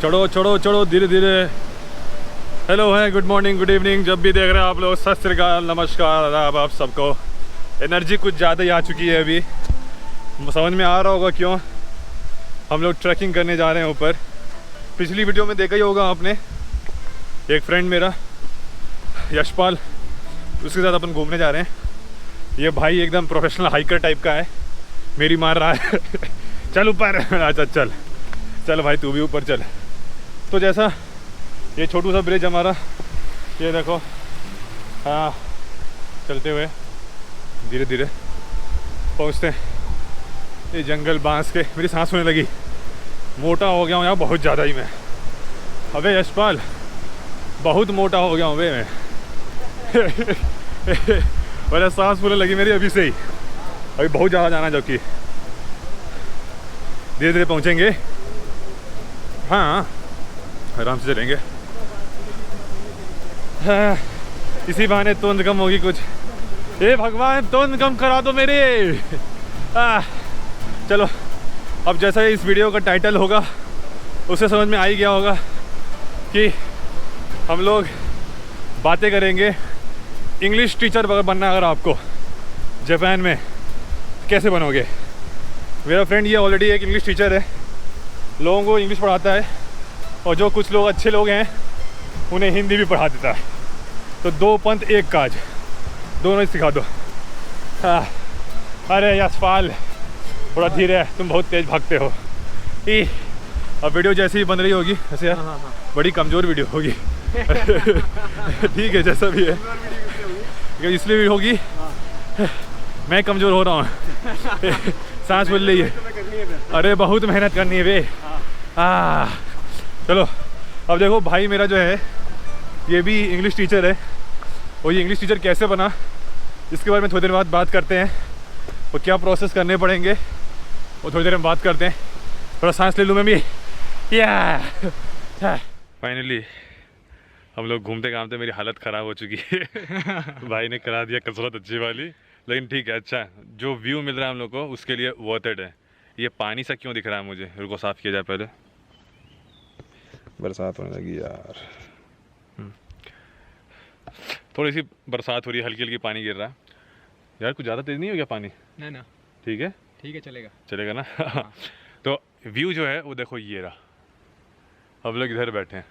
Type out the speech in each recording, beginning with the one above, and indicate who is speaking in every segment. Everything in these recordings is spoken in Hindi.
Speaker 1: चढ़ो चढ़ो चढ़ो धीरे धीरे। हेलो है, गुड मॉर्निंग, गुड इवनिंग, जब भी देख रहे हैं आप लोग, सत श्री अकाल, नमस्कार, आदाब आप सबको। एनर्जी कुछ ज़्यादा ही आ चुकी है अभी, समझ में आ रहा होगा क्यों। हम लोग ट्रैकिंग करने जा रहे हैं ऊपर। पिछली वीडियो में देखा ही होगा आपने, एक फ्रेंड मेरा यशपाल, उसके साथ अपन घूमने जा रहे हैं। ये भाई एकदम प्रोफेशनल हाइकर टाइप का है, मेरी मार रहा है चल ऊपर। अच्छा चल चल भाई, तू भी ऊपर चल। तो जैसा ये छोटू सा ब्रिज हमारा, ये देखो, हाँ चलते हुए धीरे धीरे पहुँचते हैं ये जंगल बांस के। मेरी सांस होने लगी, मोटा हो गया हूँ यार बहुत ज़्यादा ही मैं। अबे यशपाल, बहुत मोटा हो गया हूँ बे मैं मेरा सांस फूलने लगी मेरी अभी से ही। अभी बहुत ज़्यादा जाना, जो कि धीरे धीरे पहुँचेंगे। हाँ आराम से चलेंगे। हाँ, इसी बहाने तोंद कम होगी कुछ। हे भगवान, तोंद कम करा दो मेरे। चलो, अब जैसा इस वीडियो का टाइटल होगा उससे समझ में आ ही गया होगा कि हम लोग बातें करेंगे इंग्लिश टीचर बनना। अगर आपको जापान में कैसे बनोगे। मेरा फ्रेंड ये ऑलरेडी एक इंग्लिश टीचर है, लोगों को इंग्लिश पढ़ाता है, और जो कुछ लोग अच्छे लोग हैं उन्हें हिंदी भी पढ़ा देता है। तो दो पंथ एक काज, दोनों ही सिखा दो। हाँ, अरे यशपाल थोड़ा धीरे है, तुम बहुत तेज़ भागते हो। अब वीडियो जैसी ही बन रही होगी ऐसे यार, बड़ी कमज़ोर वीडियो होगी ठीक है, जैसा भी है, इसलिए भी होगी मैं कमज़ोर हो रहा हूँ सांस फूल रही है। अरे बहुत मेहनत करनी है बे। चलो, अब देखो भाई मेरा जो है ये भी इंग्लिश टीचर है, और ये इंग्लिश टीचर कैसे बना इसके बारे में थोड़ी देर बाद बात करते हैं। और क्या प्रोसेस करने पड़ेंगे वो थोड़ी देर में बात करते हैं। थोड़ा सांस ले लूँ मैं भी। फाइनली हम लोग घूमते घामते मेरी हालत ख़राब हो चुकी है भाई ने करा दिया कसरत अच्छी वाली, लेकिन ठीक है, अच्छा जो व्यू मिल रहा है हम लोग को उसके लिए वर्थ इट है। ये पानी सा क्यों दिख रहा है मुझे, रुको साफ़ किया जाए पहले। बरसात होने लगी यार, थोड़ी सी बरसात हो रही है, हल्की हल्की पानी गिर रहा है यार। कुछ ज़्यादा तेज़ नहीं हो गया पानी? नहीं ना, ठीक है चलेगा चलेगा ना हाँ। तो व्यू जो है वो देखो, ये रहा। हम लोग इधर बैठे हैं,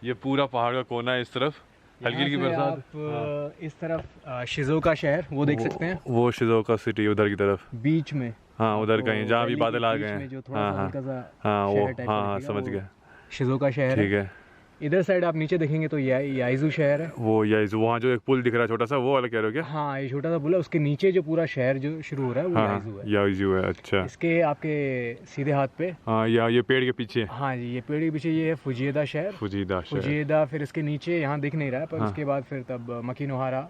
Speaker 1: ये पूरा पहाड़ का कोना है इस तरफ, हल्की हल्की बरसात।
Speaker 2: आप इस तरफ शिजुओका शहर वो देख सकते हैं,
Speaker 1: वो शिजुओका सिटी उधर की तरफ
Speaker 2: बीच में।
Speaker 1: हाँ उधर कहीं जहाँ भी बादल आ गए हैं। हाँ वो हाँ समझ गया,
Speaker 2: शिजुओका शहर
Speaker 1: ठीक है।
Speaker 2: इधर साइड आप नीचे देखेंगे तो याइजू शहर है।
Speaker 1: वो याइजू, वहाँ जो एक पुल दिख रहा है छोटा सा, वो वाला कह रहे हो क्या?
Speaker 2: हाँ, ये छोटा सा पुल है, उसके नीचे जो पूरा शहर जो शुरू हो रहा है वो याइजू है।
Speaker 1: याइजू है, अच्छा।
Speaker 2: इसके आपके सीधे हाथ पे,
Speaker 1: हाँ ये पेड़ के पीछे।
Speaker 2: हाँ जी, ये पेड़ के पीछे ये है फुजिएदा शहर। फुजिएदा, फिर इसके नीचे यहाँ दिख नहीं रहा है, पर उसके बाद फिर तब मकीनोहारा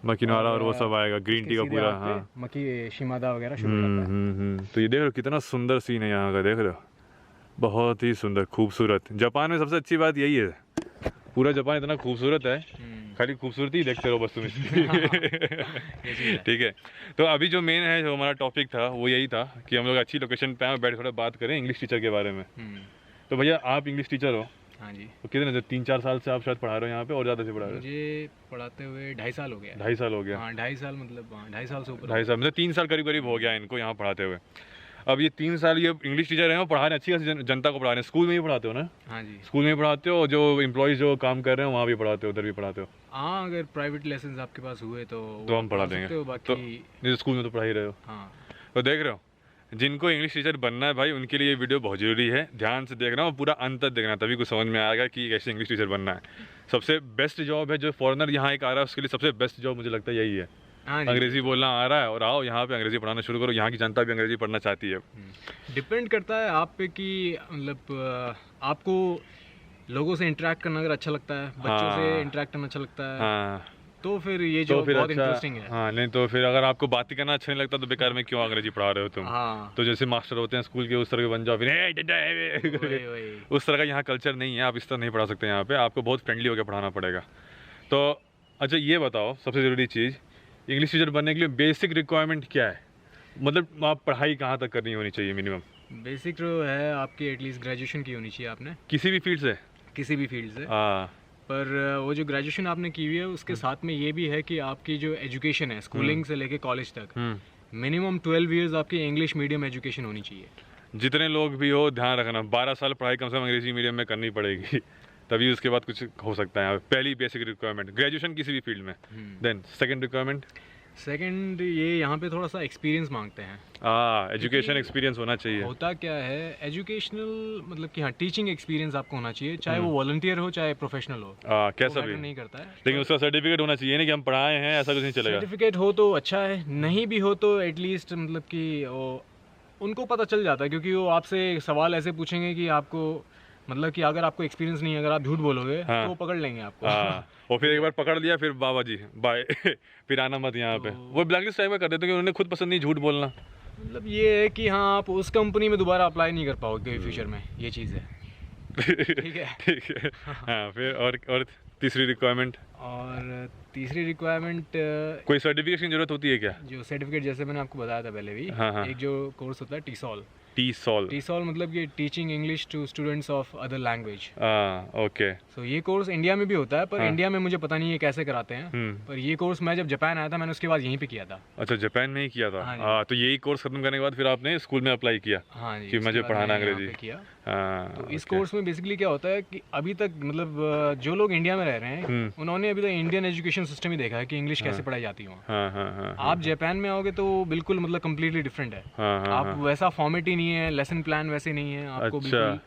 Speaker 1: और वो सब आएगा, ग्रीन टी का पूरा। हाँ,
Speaker 2: मकी शिमादा वगैरह शुरू हो जाता है।
Speaker 1: तो ये देख रहे हो कितना सुंदर सीन है यहाँ का, देख रहे हो, बहुत ही सुंदर खूबसूरत। जापान में सबसे अच्छी बात यही है, पूरा जापान इतना खूबसूरत है, खाली खूबसूरती ही देखते रहो बस तुम ठीक है। तो अभी जो मेन है, जो हमारा टॉपिक था वो यही था कि हम लोग अच्छी लोकेशन पे आए, बैठ थोड़ा बात करें इंग्लिश टीचर के बारे में। तो भैया आप इंग्लिश टीचर हो?
Speaker 2: हाँ जी।
Speaker 1: तो कितने 3-4 साल से आप शायद पढ़ा रहे हो यहाँ पे, और ज़्यादा से पढ़ा रहे हो?
Speaker 2: मुझे पढ़ाते हुए 2.5 साल हो गया।
Speaker 1: 2.5 साल हो गया?
Speaker 2: हाँ 2.5 साल, मतलब 2.5 साल से ऊपर।
Speaker 1: 2.5 साल मतलब 3 साल करीब करीब हो गया इनको यहाँ पढ़ाते हुए। अब ये 3 साल ये इंग्लिश टीचर हैं, वो पढ़ा रहे, अच्छी खासी जनता को पढ़ा रहे हैं। स्कूल में ही पढ़ाते हो ना?
Speaker 2: हाँ जी, स्कूल
Speaker 1: में ही पढ़ाते हो, जो एम्प्लॉयज़ जो काम कर रहे हैं वहाँ भी पढ़ाते हो, उधर भी पढ़ाते हो?
Speaker 2: हाँ, अगर प्राइवेट लेसन आपके पास हुए तो
Speaker 1: हम पढ़ा देंगे।
Speaker 2: बाकी
Speaker 1: तो स्कूल में तो पढ़ा ही रहे हो।
Speaker 2: हाँ,
Speaker 1: तो देख रहे हो, जिनको इंग्लिश टीचर बनना है भाई, उनके लिए ये वीडियो बहुत ज़रूरी है। ध्यान से देखना और पूरा अंत तक देखना, तभी कुछ समझ में आएगा कि कैसे इंग्लिश टीचर बनना है। सबसे बेस्ट जॉब है, जो फॉरेनर यहाँ एक आ रहा है उसके लिए सबसे बेस्ट जॉब मुझे लगता है यही है। अंग्रेजी बोलना आ रहा है और आओ यहाँ पे अंग्रेजी पढ़ाना शुरू करो, यहाँ की जनता भी अंग्रेजी पढ़ना चाहती है।
Speaker 2: डिपेंड करता है आप पे कि मतलब आपको लोगों से इंटरेक्ट करना अगर अच्छा लगता है, बच्चों से इंटरेक्ट करना अच्छा लगता है,
Speaker 1: हाँ,
Speaker 2: तो फिर ये जो बहुत इंटरेस्टिंग है।
Speaker 1: हाँ, नहीं तो फिर अगर आपको बात ही करना अच्छा नहीं लगता तो बेकार में क्यों अंग्रेजी पढ़ा रहे हो तुम।
Speaker 2: हाँ,
Speaker 1: तो जैसे मास्टर होते हैं स्कूल के, उस तरह के बन जाओ फिर उस तरह का यहाँ कल्चर नहीं है, आप इस तरह नहीं पढ़ा सकते। यहाँ पे आपको बहुत फ्रेंडली होकर पढ़ाना पड़ेगा। तो अच्छा ये बताओ, सबसे ज़रूरी चीज़ इंग्लिश टीचर बनने के लिए बेसिक रिक्वायरमेंट क्या है? मतलब आप पढ़ाई कहाँ तक करनी होनी चाहिए मिनिमम?
Speaker 2: बेसिक जो है आपकी एटलीस्ट ग्रेजुएशन की होनी चाहिए आपने,
Speaker 1: किसी भी फील्ड से।
Speaker 2: किसी भी फील्ड से।
Speaker 1: हाँ
Speaker 2: पर वो जो ग्रेजुएशन आपने की हुई है उसके साथ में ये भी है कि आपकी जो एजुकेशन है स्कूलिंग से लेके कॉलेज तक मिनिमम 12 इयर्स आपकी इंग्लिश मीडियम एजुकेशन होनी चाहिए।
Speaker 1: जितने लोग भी हो ध्यान रखना, 12 साल पढ़ाई कम से कम अंग्रेजी मीडियम में करनी पड़ेगी तभी उसके बाद कुछ हो सकता है। पहली बेसिक रिक्वायरमेंट ग्रेजुएशन किसी भी फील्ड में। देन सेकंड रिक्वायरमेंट,
Speaker 2: सेकंड ये यहाँ पे थोड़ा सा एक्सपीरियंस मांगते हैं।
Speaker 1: एजुकेशन एक्सपीरियंस होना चाहिए।
Speaker 2: होता क्या है एजुकेशनल मतलब कि हाँ टीचिंग एक्सपीरियंस आपको होना चाहिए, चाहे वो वॉलंटियर हो चाहे प्रोफेशनल हो।
Speaker 1: कैसा भी
Speaker 2: नहीं करता है,
Speaker 1: लेकिन उसका सर्टिफिकेट होना चाहिए नहीं कि हम पढ़ाए हैं, ऐसा कुछ नहीं चलेगा।
Speaker 2: सर्टिफिकेट हो तो अच्छा है, नहीं भी हो तो एटलीस्ट मतलब कि उनको पता चल जाता है, क्योंकि वो आपसे सवाल ऐसे पूछेंगे कि आपको मतलब कि अगर आपको एक्सपीरियंस नहीं है, अगर आप झूठ बोलोगे तो वो पकड़ लेंगे आपको।
Speaker 1: और फिर एक बार पकड़ लिया फिर बाबा जी बाय फिर आना मत यहाँ पे। वो ब्लैकलिस्ट टाइप में कर देते हैं कि उन्होंने खुद पसंद नहीं झूठ बोलना।
Speaker 2: मतलब ये है कि हाँ आप उस कंपनी में दोबारा अप्लाई नहीं कर पाओगे फ्यूचर में, ये चीज़ है। ठीक है
Speaker 1: ठीक है। हाँ फिर और तीसरी रिक्वायरमेंट।
Speaker 2: और तीसरी रिक्वायरमेंट
Speaker 1: कोई सर्टिफिकेशन की जरूरत होती है क्या?
Speaker 2: जो सर्टिफिकेट जैसे मैंने आपको बताया था पहले भी, एक जो कोर्स होता है टीसॉल मतलब ये teaching English to students of other language.
Speaker 1: Okay.
Speaker 2: So ये कोर्स इंडिया में भी होता है, पर इंडिया में मुझे पता नहीं है कैसे कराते हैं। पर ये कोर्स मैं जब जापान आया था मैंने उसके बाद यहीं पे किया था।
Speaker 1: अच्छा, जापान में ही किया था। तो यही कोर्स खत्म करने के बाद फिर आपने स्कूल में अप्लाई किया?
Speaker 2: हाँ जी,
Speaker 1: कि मुझे पढ़ाना अंग्रेजी
Speaker 2: किया। तो इस कोर्स में बेसिकली क्या होता है कि अभी तक मतलब जो लोग इंडिया में रह रहे हैं उन्होंने अभी तक इंडियन एजुकेशन सिस्टम ही देखा है कि इंग्लिश कैसे पढ़ाई जाती है। आप जापान में आओगे तो बिल्कुल मतलब कम्प्लीटली डिफरेंट है। आप वैसा फॉर्मेट ही नहीं है, लेसन प्लान वैसे नहीं है आपको।
Speaker 1: अच्छा,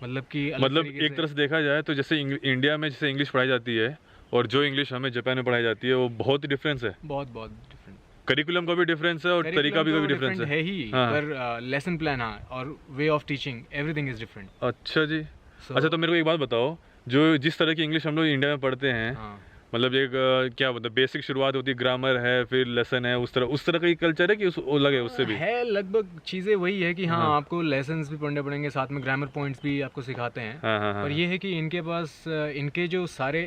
Speaker 1: मतलब एक तरह से देखा जाए तो जैसे इंडिया में जैसे इंग्लिश पढ़ाई जाती है और जो इंग्लिश हमें जापान में पढ़ाई जाती है वो बहुत ही डिफरेंस है।
Speaker 2: बहुत डिफरेंट।
Speaker 1: करिकुलम का भी डिफरेंस है और तरीका भी डिफरेंस
Speaker 2: है ही। पर लेसन प्लान और way of teaching everything is different.
Speaker 1: अच्छा जी। अच्छा, तो मेरे को एक बात बताओ, जो जिस तरह की इंग्लिश हम लोग इंडिया में पढ़ते हैं, मतलब एक क्या बोलते हैं बेसिक शुरुआत होती है, ग्रामर है, फिर लेसन है, उस तरह का कल्चर है कि अलग है उससे भी? है
Speaker 2: लगभग चीज़ें वही है कि हाँ आपको लेसन्स भी पढ़ने पड़ेंगे, साथ में ग्रामर पॉइंट्स भी आपको सिखाते हैं। पर ये है कि इनके पास इनके जो सारे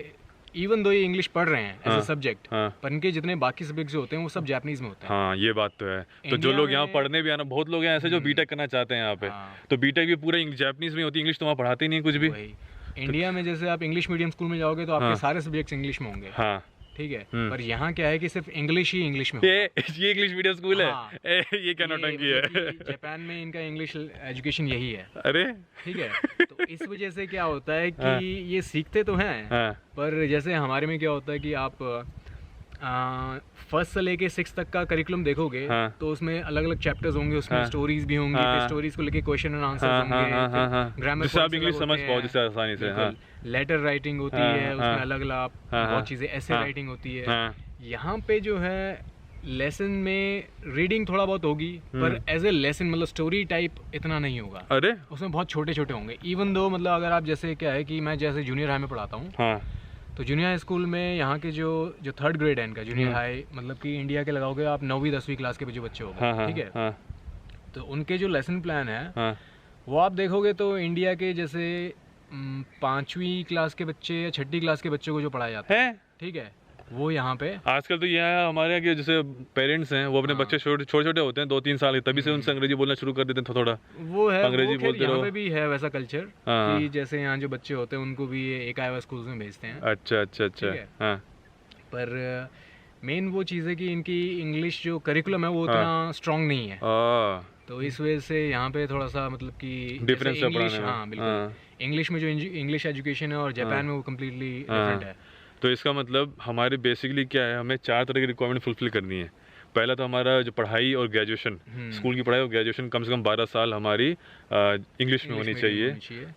Speaker 2: इवन दो ये इंग्लिश पढ़ रहे हैं एज ए सब्जेक्ट, पर इनके जितने बाकी सब्जेक्ट जो होते हैं वो सब जापानीज में होते हैं।
Speaker 1: हाँ, ये बात तो है। तो जो लोग यहाँ पढ़ने भी आना, बहुत लोग हैं ऐसे जो बीटेक करना चाहते हैं यहाँ पे, तो बीटेक भी पूरा जापानीज में होती है, इंग्लिश तो वहाँ पढ़ाते ही नहीं कुछ भी।
Speaker 2: इंडिया में जैसे आप इंग्लिश मीडियम स्कूल में जाओगे तो आपके सारे सब्जेक्ट्स इंग्लिश में होंगे। ठीक है। पर यहाँ क्या है कि सिर्फ इंग्लिश ही इंग्लिश में
Speaker 1: ये इंग्लिश मीडियम स्कूल है। ये क्या नौटंकी है।
Speaker 2: जापान में इनका इंग्लिश एजुकेशन यही है।
Speaker 1: अरे
Speaker 2: ठीक है। तो इस वजह से क्या होता है कि ये सीखते तो हैं, पर जैसे हमारे में क्या होता है कि आप फर्स्ट से लेके 6 तक का करिकुलम देखोगे तो उसमें अलग अलग चैप्टर्स होंगे, उसमें स्टोरीज भी होंगी, स्टोरीज को लेके क्वेश्चन एंड आंसर्स होंगे, ग्रामर
Speaker 1: जिससे आप इंग्लिश समझ पाओ जिससे आसानी से।
Speaker 2: लेटर राइटिंग होती है, उसमें अलग अलग बहुत चीजें, ऐसे राइटिंग होती है। यहाँ पे जो है लेसन में रीडिंग थोड़ा बहुत होगी, पर एज ए लेसन मतलब स्टोरी टाइप इतना नहीं होगा।
Speaker 1: अरे
Speaker 2: उसमें बहुत छोटे छोटे होंगे। इवन दो मतलब अगर आप जैसे क्या है कि मैं जैसे जूनियर हाई में पढ़ाता हूँ, तो जूनियर हाई स्कूल में यहाँ के जो 3rd ग्रेड है इनका जूनियर हाई, मतलब कि इंडिया के लगाओगे आप 9वीं 10वीं क्लास के जो बच्चे होंगे, ठीक है, तो उनके जो लेसन प्लान है वो आप देखोगे तो इंडिया के जैसे 5वीं क्लास के बच्चे या 6ठी क्लास के बच्चों को जो पढ़ाया जाता है, ठीक है, वो यहाँ पे
Speaker 1: आजकल तो ये है हमारे यहाँ के जैसे पेरेंट्स हैं वो अपने बच्चे छोटे छोटे होते हैं 2-3 साल के, तभी से उनसे अंग्रेजी बोलना शुरू कर देते हैं। थोड़ा
Speaker 2: वो है
Speaker 1: अंग्रेजी बोलते रहो।
Speaker 2: यहाँ पे भी है वैसा कल्चर कि जैसे यहाँ जो बच्चे होते हैं उनको भी एक आया स्कूल में भेजते हैं।
Speaker 1: अच्छा।
Speaker 2: पर मेन वो चीज़ है कि इनकी इंग्लिश जो करिकुलम है वो उतना स्ट्रॉन्ग नहीं है, तो इस वजह से यहाँ पे थोड़ा सा मतलब कि
Speaker 1: डिफरेंस है पढ़ाने में।
Speaker 2: हाँ बिल्कुल, इंग्लिश में जो इंग्लिश एजुकेशन है और जापान में वो कम्प्लीटली डिफरेंट है।
Speaker 1: तो इसका मतलब हमारे बेसिकली क्या है, हमें 4 तरह की रिक्वायरमेंट फुलफिल करनी है। पहला तो हमारा जो पढ़ाई और ग्रेजुएशन, स्कूल की पढ़ाई और ग्रेजुएशन कम से कम 12 साल हमारी इंग्लिश में होनी चाहिए।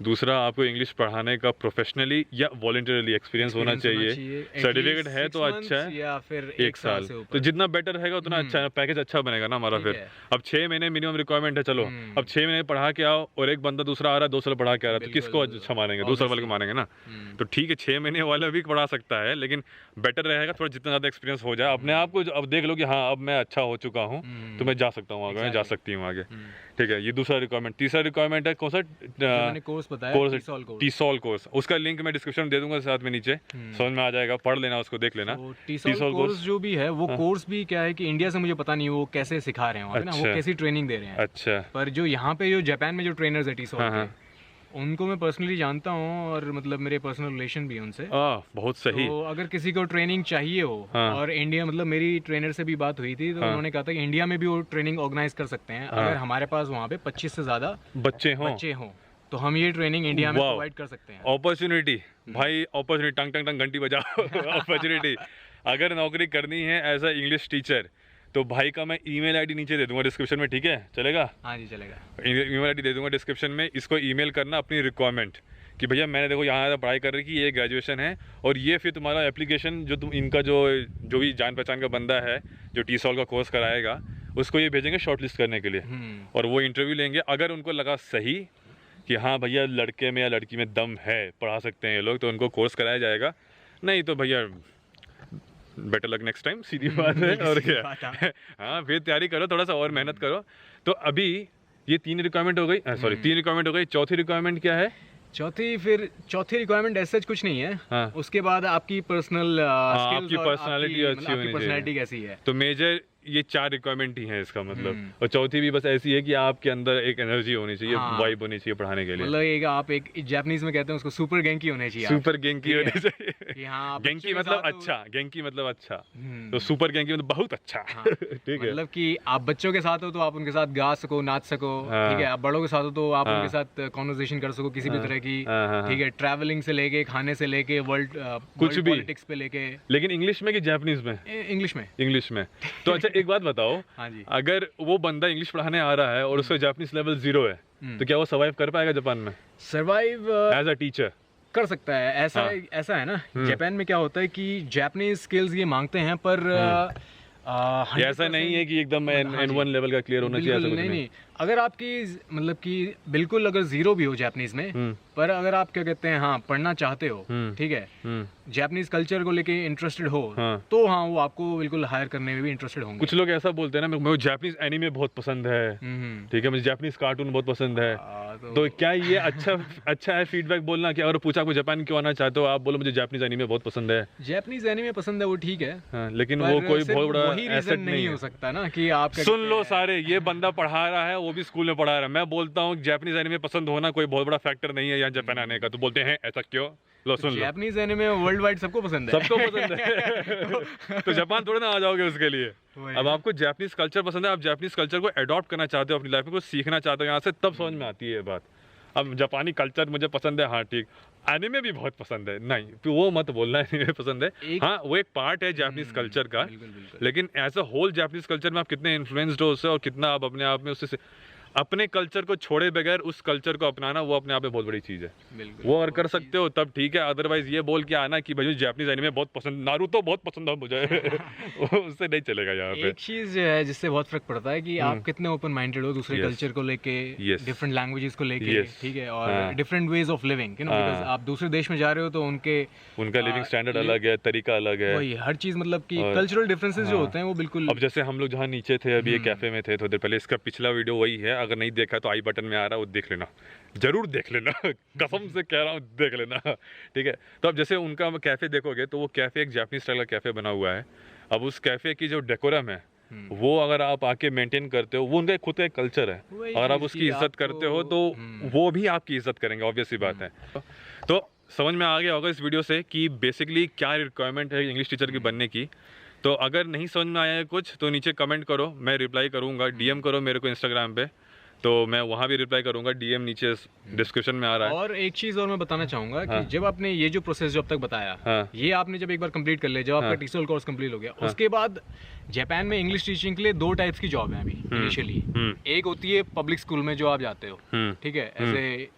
Speaker 1: दूसरा, आपको इंग्लिश पढ़ाने का प्रोफेशनली या वॉलंटियरली एक्सपीरियंस होना चाहिए। सर्टिफिकेट है तो अच्छा है,
Speaker 2: या फिर
Speaker 1: 1 साल, तो जितना बेटर रहेगा उतना अच्छा है, पैकेज अच्छा बनेगा ना हमारा। फिर अब 6 महीने मिनिमम रिक्वायरमेंट है, चलो अब 6 महीने पढ़ा के आओ और एक बंदा दूसरा आ रहा है 2 साल पढ़ा के आ रहा है, तो किसको अच्छा मानेंगे? 2 साल वाले को मानेंगे ना। तो ठीक है 6 महीने वाला भी पढ़ा सकता है, लेकिन बेटर रहेगा थोड़ा जितना ज़्यादा एक्सपीरियंस हो जाए अपने आप को। अब देख लो कि हाँ अब मैं अच्छा हो चुका हूँ तो मैं जा सकता हूँ आगे, मैं जा सकती हूँ आगे। ठीक है, ये दूसरा रिक्वायरमेंट। तीसरा रिक्वायरमेंट है कौन सा?
Speaker 2: कोर्स बताया,
Speaker 1: टीसॉल कोर्स। उसका लिंक मैं डिस्क्रिप्शन में दे दूंगा साथ में नीचे, समझ में आ जाएगा, पढ़ लेना उसको, देख लेना।
Speaker 2: टीसॉल कोर्स जो भी है वो कोर्स भी क्या है कि इंडिया से मुझे पता नहीं वो कैसे सिखा रहे हैं, वो कैसी ट्रेनिंग दे रहे हैं।
Speaker 1: अच्छा।
Speaker 2: पर जो यहाँ पे जो जापान में जो ट्रेनर्स है टीसॉल के, उनको मैं पर्सनली जानता हूँ और मतलब मेरे पर्सनल रिलेशन भी है उनसे।
Speaker 1: बहुत सही।
Speaker 2: तो अगर किसी को ट्रेनिंग चाहिए हो,
Speaker 1: हाँ।
Speaker 2: और इंडिया मतलब मेरी ट्रेनर से भी बात हुई थी, तो उन्होंने कहा था कि इंडिया में भी वो ट्रेनिंग ऑर्गेनाइज कर सकते हैं अगर हमारे पास वहाँ पे 25 से ज़्यादा
Speaker 1: बच्चे हों
Speaker 2: तो हम ये ट्रेनिंग इंडिया में प्रोवाइड कर सकते हैं।
Speaker 1: अपॉर्चुनिटी भाई, अपॉर्चुनिटी, टंग टंग टंग घंटी बजाओ। अपॉर्चुनिटी, अगर नौकरी करनी है एज अ इंग्लिश टीचर तो भाई का मैं ईमेल आईडी नीचे दे दूंगा डिस्क्रिप्शन में, ठीक है? चलेगा?
Speaker 2: हाँ जी चलेगा।
Speaker 1: ईमेल आईडी दे दूंगा डिस्क्रिप्शन में, इसको ईमेल करना अपनी रिक्वायरमेंट कि भैया मैंने देखो यहाँ पढ़ाई कर रही कि ये ग्रेजुएशन है, और ये फिर तुम्हारा एप्लीकेशन जो तुम इनका जो भी जान पहचान का बंदा है जो TESOL का कोर्स कराएगा उसको ये भेजेंगे शॉर्टलिस्ट करने के लिए, और वो इंटरव्यू लेंगे। अगर उनको लगा सही कि हाँ भैया लड़के में या लड़की में दम है, पढ़ा सकते हैं ये लोग, तो उनको कोर्स कराया जाएगा। नहीं तो भैया बेटर लक नेक्स्ट टाइम, सीधी बात है। और क्या, हाँ फिर तैयारी करो, थोड़ा सा और मेहनत करो। तो अभी ये 3 रिक्वायरमेंट हो गई, सॉरी 3 रिक्वायरमेंट हो गई। चौथी रिक्वायरमेंट क्या है?
Speaker 2: चौथी रिक्वायरमेंट ऐसा कुछ नहीं है।
Speaker 1: हाँ।
Speaker 2: उसके बाद आपकी पर्सनल
Speaker 1: आपकी पर्सनालिटी अच्छी होनी चाहिए।
Speaker 2: पर्सनालिटी कैसी है।
Speaker 1: तो मेजर ये 4 रिक्वायरमेंट ही है इसका मतलब। और चौथी भी बस ऐसी है कि आपके अंदर एक एनर्जी होनी चाहिए, वाइब होनी चाहिए पढ़ाने के लिए।
Speaker 2: मतलब एक आप एक जापानीज में कहते हैं उसको सुपर गेंकी होनी चाहिए।
Speaker 1: सुपर गेंकी होनी चाहिए।
Speaker 2: गेंकी
Speaker 1: मतलब अच्छा, गेंकी मतलब अच्छा, तो सुपर गेंकी मतलब बहुत अच्छा। ठीक है,
Speaker 2: मतलब कि आप बच्चों के साथ हो तो आप उनके साथ गा सको, नाच सको, ठीक है। आप बड़ों के साथ हो तो आप उनके साथ कॉन्वर्सेशन कर सको किसी भी तरह की, ठीक है। ट्रैवलिंग से लेके, खाने से लेके, वर्ल्ड
Speaker 1: कुछ भी,
Speaker 2: पॉलिटिक्स पे लेके।
Speaker 1: लेकिन इंग्लिश में कि जापानीज में? इंग्लिश में। तो अच्छा एक बात बताओ,
Speaker 2: हाँ जी।
Speaker 1: अगर वो बंदा इंग्लिश पढ़ाने आ रहा है और उसका जापानीज लेवल 0 है तो क्या वो सर्वाइव कर पाएगा जापान में?
Speaker 2: सर्वाइव
Speaker 1: एज अ टीचर कर
Speaker 2: सकता है। ऐसा है ना, जापान में क्या होता है कि जापानीज स्किल्स ये मांगते हैं, पर
Speaker 1: ऐसा नहीं है कि एकदम N1 लेवल का क्लियर होना चाहिए।
Speaker 2: नहीं, अगर आपकी मतलब कि बिल्कुल अगर 0 भी हो जापानीज में, पर अगर आप क्या कहते हैं हाँ पढ़ना चाहते हो, ठीक है, जापानीज कल्चर को लेके इंटरेस्टेड हो, तो हाँ वो आपको बिल्कुल हायर करने में भी इंटरेस्टेड होंगे।
Speaker 1: कुछ लोग ऐसा बोलते हैं ना, मुझे जापानीज एनीमे बहुत पसंद है, ठीक है, मुझे जापानीज कार्टून बहुत पसंद है। तो क्या ये अच्छा है फीडबैक बोलना कि अगर पूछा आपको जापान क्यों आना चाहते हो, आप बोलो मुझे जापानीज एनीमे बहुत पसंद है।
Speaker 2: जापानीज एनीमे पसंद है वो ठीक है,
Speaker 1: लेकिन वो कोई बहुत बड़ा
Speaker 2: एसेट नहीं हो सकता ना कि आप
Speaker 1: सुन लो सारे, ये बंदा पढ़ा रहा है, वो भी स्कूल में पढ़ा रहा है। मैं बोलता हूँ जापानीज एनीमे पसंद होना कोई बहुत बड़ा फैक्टर नहीं है यहाँ जापान आने का। तो बोलते हैं ऐसा क्यों? लो सुन लो,
Speaker 2: जापानीज एनीमे वर्ल्ड वाइड सबको पसंद है,
Speaker 1: सबको पसंद है। तो जापान थोड़ा ना आ जाओगे उसके लिए। अब आपको जापानीज कल्चर पसंद है, आप जापानीज कल्चर को अडॉप्ट करना चाहते हो अपनी लाइफ में, कुछ सीखना चाहते हो यहाँ से, तब समझ में आती है ये बात। अब जापानी कल्चर मुझे पसंद है, हाँ ठीक, एनीमे भी बहुत पसंद है, नहीं तो वो मत बोलना एनीमे पसंद है। हाँ वो एक पार्ट है जापानीज कल्चर का, लेकिन as a whole Japanese culture में आप कितने इन्फ्लुएंस्ड हो उससे, और कितना आप अपने आप में उससे अपने कल्चर को छोड़े बगैर उस कल्चर को अपनाना, वो अपने आप में बहुत बड़ी चीज़ है। वो अगर कर सकते हो तब ठीक है, अदरवाइज ये बोल के आना कि भाई जापानीज एनीमे बहुत पसंद, नारुतो बहुत पसंद है मुझे, उससे नहीं चलेगा यहाँ पे।
Speaker 2: एक चीज़ है जिससे बहुत फर्क पड़ता है कि आप कितने ओपन माइंडेड हो दूसरे कल्चर को लेके, डिफरेंट लैंग्वेजेस को लेके, ठीक है, और different ways of living, because आप दूसरे देश में जा रहे हो तो उनका
Speaker 1: लिविंग स्टैंडर्ड अलग है, तरीका अलग है,
Speaker 2: वही हर चीज़, मतलब कि कल्चरल डिफरेंसेस जो होते हैं वो बिल्कुल।
Speaker 1: अब जैसे हम लोग जहाँ नीचे थे अभी एक कैफे में थे थोड़ी देर पहले, इसका पिछला वीडियो वही है, अगर नहीं देखा तो बटन में आ रहा है, वो देख लेना, जरूर देख लेना, कसम से कह रहा हूँ देख लेना, ठीक है। तो अब जैसे उनका कैफे देखोगे तो वो कैफे एक जापानीज स्टाइल का कैफे बना हुआ है। अब उस कैफे की जो डेकोरम है वो अगर आप आके मेंटेन करते हो, वो उनका खुद का एक कल्चर है, और आप उसकी इज्जत करते हो तो वो भी आपकी इज्जत करेंगे, ऑब्वियस सी बात है। तो समझ में आ गया होगा इस वीडियो से कि बेसिकली क्या रिक्वायरमेंट है इंग्लिश टीचर की बनने की। तो अगर नहीं समझ में आया है कुछ तो नीचे कमेंट करो, मैं रिप्लाई करूँगा, DM करो मेरे को इंस्टाग्राम पे, तो मैं वहाँ भी रिप्लाई करूंगा। DM नीचे डिस्क्रिप्शन में आ रहा है।
Speaker 2: और एक चीज़ और मैं बताना चाहूँगा कि जब आपने ये जो प्रोसेस जो अब तक बताया, ये आपने जब एक बार कंप्लीट कर लिया, जब आपका TESOL कोर्स कंप्लीट हो गया, उसके बाद जापान में इंग्लिश टीचिंग के लिए 2 टाइप्स की जॉब है अभी इनिशियली। एक होती है पब्लिक स्कूल में जो आप जाते हो, ठीक है, as a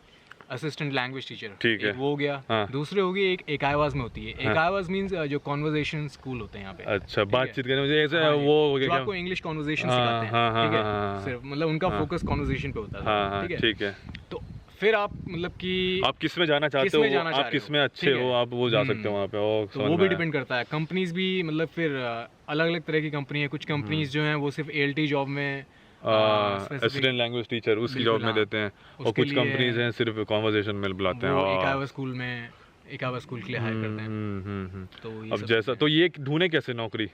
Speaker 2: assistant language teacher, ठीक है, वो हो गया। दूसरे होगी एक एकावाज में होती है। एकावाज मींस जो कन्वर्सेशन स्कूल होते हैं यहाँ पे, अच्छा
Speaker 1: बातचीत करने में, जैसे वो हो गया,
Speaker 2: आपको इंग्लिश कन्वर्सेशन सिखाते हैं, ठीक है, सिर्फ मतलब उनका फोकस कन्वर्सेशन पे होता है, ठीक है। तो फिर आप मतलब कि आप किस में जाना चाहते हो, आप किस में अच्छे हो, आप वो जा सकते हो वहाँ पे, तो वो भी डिपेंड करता है। कंपनीज भी मतलब फिर अलग अलग तरह की कंपनी है। कुछ कंपनीज जो हैं वो सिर्फ ALT जॉब में असिस्टेंट लैंग्वेज टीचर उसकी जॉब में देते हैं, और कुछ कंपनीज हैं सिर्फ कन्वर्सेशन में बुलाते हैं, एकावा स्कूल में, एकावा स्कूल के लिए हायर करते हैं। तो अब जैसा, तो ये ढूंढे कैसे नौकरी?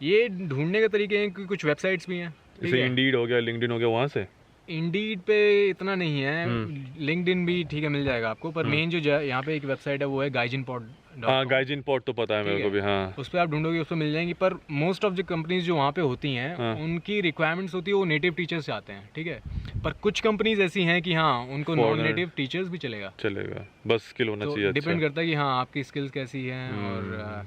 Speaker 2: ये ढूंढने के तरीके हैं कि कुछ वेबसाइट्स भी हैं, जैसे इंडीड हो गया, लिंक्डइन हो गया, वहाँ से इंडीड पे इतना नहीं है, लिंक्डइन भी ठीक है मिल जाएगा आपको, पर मेन जो यहाँ पे एक वेबसाइट है वो है गाइजिन पॉड।
Speaker 1: हाँ गाइजिन पॉड तो पता है मेरे को भी। हाँ
Speaker 2: उस पर आप ढूंढोगे उस पर मिल जाएंगी, पर मोस्ट ऑफ द कंपनीज जो वहाँ पे होती हैं उनकी रिक्वायरमेंट्स होती है वो नेटिव टीचर्स से आते हैं, ठीक है। पर कुछ कंपनीज ऐसी हैं कि हाँ उनको नॉन नेटिव टीचर्स भी चलेगा,
Speaker 1: बस स्किल होना चाहिए।
Speaker 2: डिपेंड करता है कि हाँ आपकी स्किल्स कैसी हैं और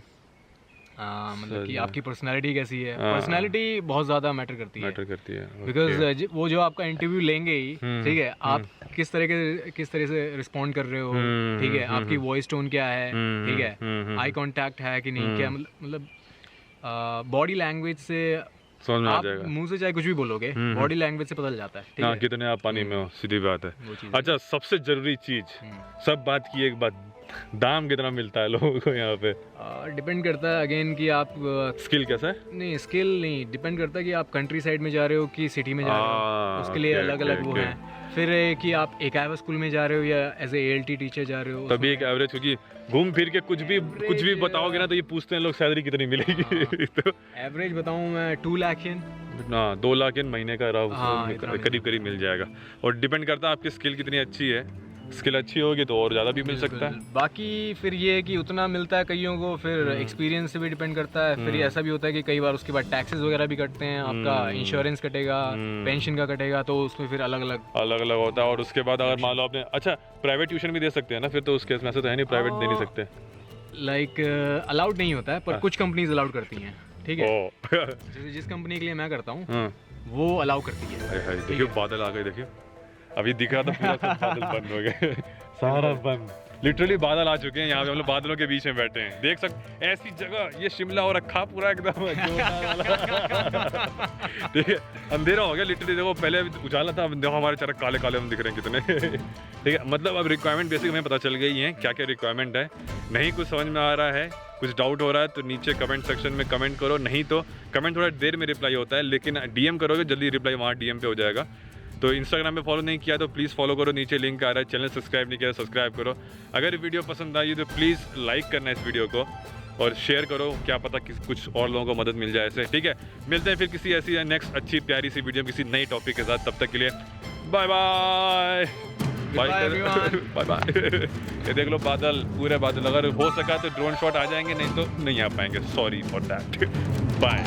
Speaker 2: मतलब कि आपकी पर्सनालिटी कैसी है। पर्सनालिटी बहुत ज़्यादा मैटर करती है बिकॉज वो जो आपका इंटरव्यू लेंगे ही, ठीक है, आप किस तरह से रिस्पॉन्ड कर रहे हो, ठीक है, आपकी वॉइस टोन क्या है, ठीक है, आई कांटेक्ट है कि नहीं, क्या मतलब बॉडी लैंग्वेज से
Speaker 1: समझ में आ
Speaker 2: आप
Speaker 1: जाएगा।
Speaker 2: मुंह से चाहे कुछ भी बोलोगे, बॉडी लैंग्वेज से पता चल जाता है, ठीक है,
Speaker 1: कितने आप पानी में हो, सीधी बात है। अच्छा सबसे जरूरी चीज, सब बात की एक बात, दाम कितना मिलता है लोगों को यहाँ पे?
Speaker 2: डिपेंड करता है अगेन कि आप
Speaker 1: स्किल कैसा है,
Speaker 2: नहीं स्किल नहीं, डिपेंड करता है कि आप कंट्री साइड में जा रहे हो कि सिटी में जा रहे हो, उसके लिए अलग अलग वो है। फिर कि आप एक एवरेज स्कूल में जा रहे हो या एज ए ALT टीचर जा रहे हो,
Speaker 1: तभी एक एवरेज, क्योंकि घूम फिर के कुछ भी बताओगे ना तो ये पूछते हैं लोग सैलरी कितनी मिलेगी। तो
Speaker 2: एवरेज बताऊं मैं 2 लाख
Speaker 1: ना 2 लाख महीने का करीब मिल जाएगा। और डिपेंड करता है आपकी स्किल कितनी अच्छी है, स्किल अच्छी होगी तो और ज़्यादा भी मिल सकता है।
Speaker 2: बाकी फिर ये है कि उतना मिलता है कईयों को, फिर एक्सपीरियंस से भी डिपेंड करता है। फिर ऐसा भी होता है कि कई बार उसके बाद टैक्सेस वगैरह भी कटते हैं, आपका इंश्योरेंस कटेगा, पेंशन का कटेगा, तो उसमें फिर अलग अलग
Speaker 1: होता है। और उसके बाद अगर मान लो आपने अच्छा प्राइवेट ट्यूशन भी दे सकते हैं ना, फिर तो उस केस में ऐसा तो है नहीं, प्राइवेट दे नहीं सकते,
Speaker 2: लाइक अलाउड नहीं होता है, पर कुछ कंपनीज अलाउड करती हैं, ठीक है। जैसे जिस कंपनी के लिए मैं करता हूँ वो अलाउ करती है।
Speaker 1: देखिए बादल आ गए, देखिए अभी दिख रहा था पूरा, सब बादल बंद हो गए, सारा बंद, लिटरली बादल आ चुके हैं यहाँ पे, हम लोग बादलों के बीच में बैठे हैं, देख सकते ऐसी जगह ये शिमला हो रखा पूरा एकदम। ठीक है अंधेरा हो गया लिटरली, देखो पहले उजाला था, देखो हमारे चरक काले काले हम दिख रहे हैं कितने। ठीक है मतलब अब रिक्वायरमेंट बेसिक हमें पता चल गई है क्या क्या रिक्वायरमेंट है। नहीं कुछ समझ में आ रहा है, कुछ डाउट हो रहा है तो नीचे कमेंट सेक्शन में कमेंट करो, नहीं तो कमेंट थोड़ा देर में रिप्लाई होता है, लेकिन DM करोगे जल्दी रिप्लाई वहाँ DM पे हो जाएगा। तो इंस्टाग्राम पे फॉलो नहीं किया तो प्लीज़ फॉलो करो, नीचे लिंक आ रहा है, चैनल सब्सक्राइब नहीं किया तो सब्सक्राइब करो। अगर वीडियो पसंद आई तो प्लीज़ लाइक करना इस वीडियो को और शेयर करो, क्या पता कुछ और लोगों को मदद मिल जाए ऐसे। ठीक है मिलते हैं फिर किसी ऐसी नेक्स्ट अच्छी प्यारी सी वीडियो किसी नई टॉपिक के साथ, तब तक के लिए बाय बाय बाय बाय। ये देख लो बादल, पूरे बादल, अगर हो सका तो ड्रोन शॉट आ जाएंगे, नहीं तो नहीं आ पाएंगे, सॉरी फॉर दैट। बाय।